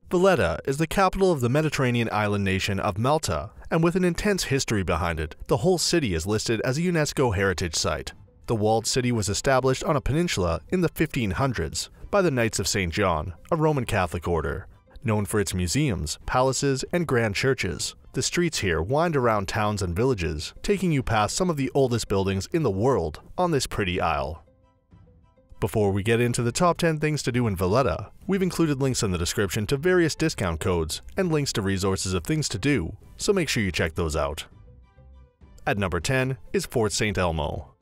Valletta is the capital of the Mediterranean island nation of Malta, and with an intense history behind it, the whole city is listed as a UNESCO Heritage Site. The walled city was established on a peninsula in the 1500s by the Knights of St. John, a Roman Catholic order. Known for its museums, palaces, and grand churches, the streets here wind around towns and villages, taking you past some of the oldest buildings in the world on this pretty isle. Before we get into the top 10 things to do in Valletta, we've included links in the description to various discount codes and links to resources of things to do, so make sure you check those out. At number 10 is Fort St. Elmo.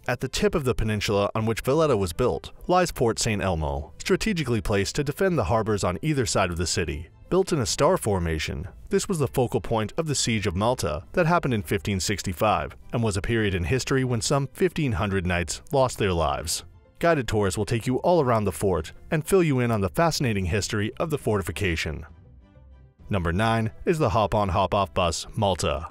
At the tip of the peninsula on which Valletta was built lies Fort St. Elmo, strategically placed to defend the harbors on either side of the city. Built in a star formation, this was the focal point of the Siege of Malta that happened in 1565 and was a period in history when some 1,500 knights lost their lives. Guided tours will take you all around the fort and fill you in on the fascinating history of the fortification. Number 9 is the Hop-on Hop-off bus Malta.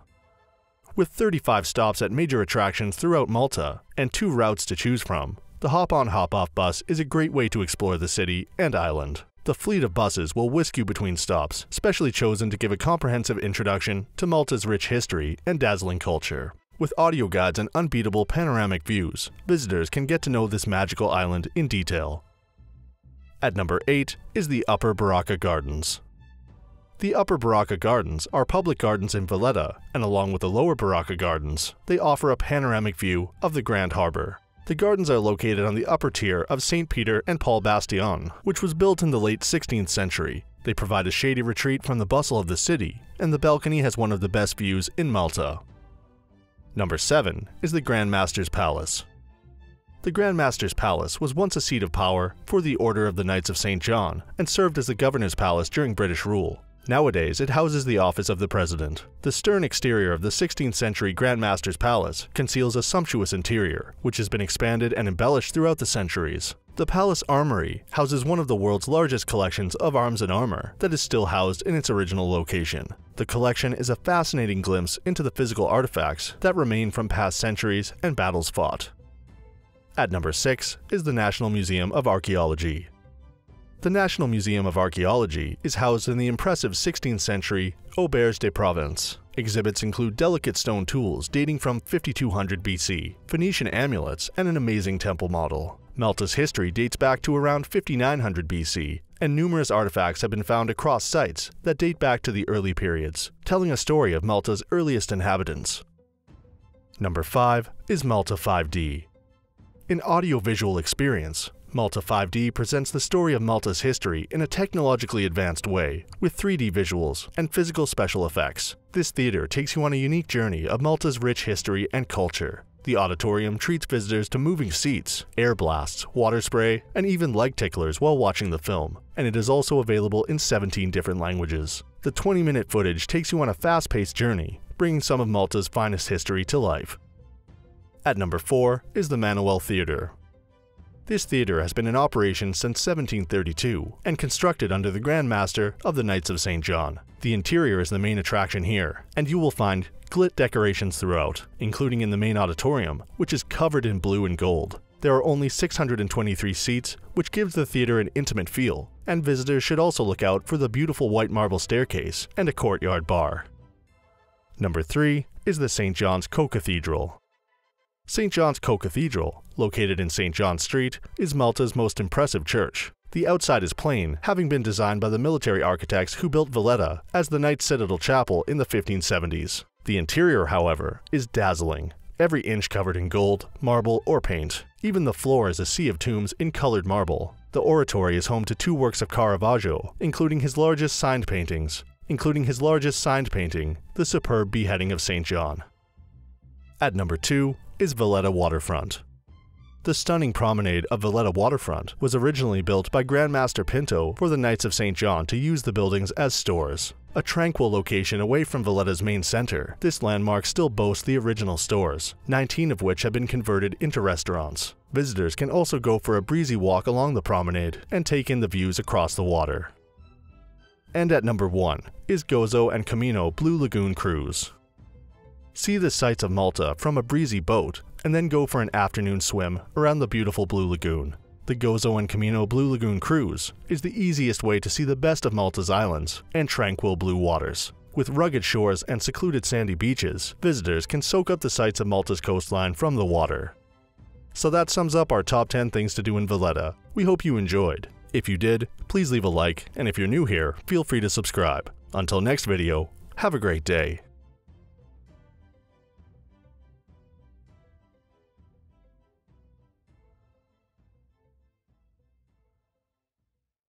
With 35 stops at major attractions throughout Malta and 2 routes to choose from, the Hop-on Hop-off bus is a great way to explore the city and island. The fleet of buses will whisk you between stops, specially chosen to give a comprehensive introduction to Malta's rich history and dazzling culture. With audio guides and unbeatable panoramic views, visitors can get to know this magical island in detail. At number 8 is the Upper Barrakka Gardens. The Upper Barrakka Gardens are public gardens in Valletta, and along with the Lower Barrakka Gardens, they offer a panoramic view of the Grand Harbour. The gardens are located on the upper tier of St. Peter and Paul Bastion, which was built in the late 16th century. They provide a shady retreat from the bustle of the city, and the balcony has one of the best views in Malta. Number 7 is the Grand Master's Palace. The Grand Master's Palace was once a seat of power for the Order of the Knights of St. John and served as the governor's palace during British rule. Nowadays, it houses the office of the president. The stern exterior of the 16th century Grand Master's Palace conceals a sumptuous interior, which has been expanded and embellished throughout the centuries. The palace armory houses one of the world's largest collections of arms and armor that is still housed in its original location. The collection is a fascinating glimpse into the physical artifacts that remain from past centuries and battles fought. At number 6 is the National Museum of Archaeology. The National Museum of Archaeology is housed in the impressive 16th century Auberge de Provence. Exhibits include delicate stone tools dating from 5200 BC, Phoenician amulets, and an amazing temple model. Malta's history dates back to around 5900 BC, and numerous artifacts have been found across sites that date back to the early periods, telling a story of Malta's earliest inhabitants. Number 5 is Malta 5D. An audiovisual experience, Malta 5D presents the story of Malta's history in a technologically advanced way, with 3D visuals and physical special effects. This theater takes you on a unique journey of Malta's rich history and culture. The auditorium treats visitors to moving seats, air blasts, water spray, and even leg ticklers while watching the film, and it is also available in 17 different languages. The 20-minute footage takes you on a fast-paced journey, bringing some of Malta's finest history to life. At number 4 is the MANOEL Theatre. This theatre has been in operation since 1732 and constructed under the Grand Master of the Knights of St. John. The interior is the main attraction here, and you will find gilt decorations throughout, including in the main auditorium, which is covered in blue and gold. There are only 623 seats, which gives the theatre an intimate feel, and visitors should also look out for the beautiful white marble staircase and a courtyard bar. Number 3 is the St. John's Co-Cathedral. St. John's Co-Cathedral, located in St. John Street, is Malta's most impressive church. The outside is plain, having been designed by the military architects who built Valletta as the Knights' Citadel Chapel in the 1570s. The interior, however, is dazzling, every inch covered in gold, marble, or paint. Even the floor is a sea of tombs in colored marble. The oratory is home to 2 works of Caravaggio, including his largest signed painting, the superb Beheading of St. John. At number 2 is Valletta Waterfront. The stunning promenade of Valletta Waterfront was originally built by Grand Master Pinto for the Knights of St. John to use the buildings as stores. A tranquil location away from Valletta's main center, this landmark still boasts the original stores, 19 of which have been converted into restaurants. Visitors can also go for a breezy walk along the promenade and take in the views across the water. And at number 1 is GOZO and COMINO Blue Lagoon Cruise. See the sights of Malta from a breezy boat, and then go for an afternoon swim around the beautiful Blue Lagoon. The GOZO and COMINO Blue Lagoon cruise is the easiest way to see the best of Malta's islands and tranquil blue waters. With rugged shores and secluded sandy beaches, visitors can soak up the sights of Malta's coastline from the water. So that sums up our top 10 things to do in Valletta. We hope you enjoyed. If you did, please leave a like, and if you're new here, feel free to subscribe. Until next video, have a great day.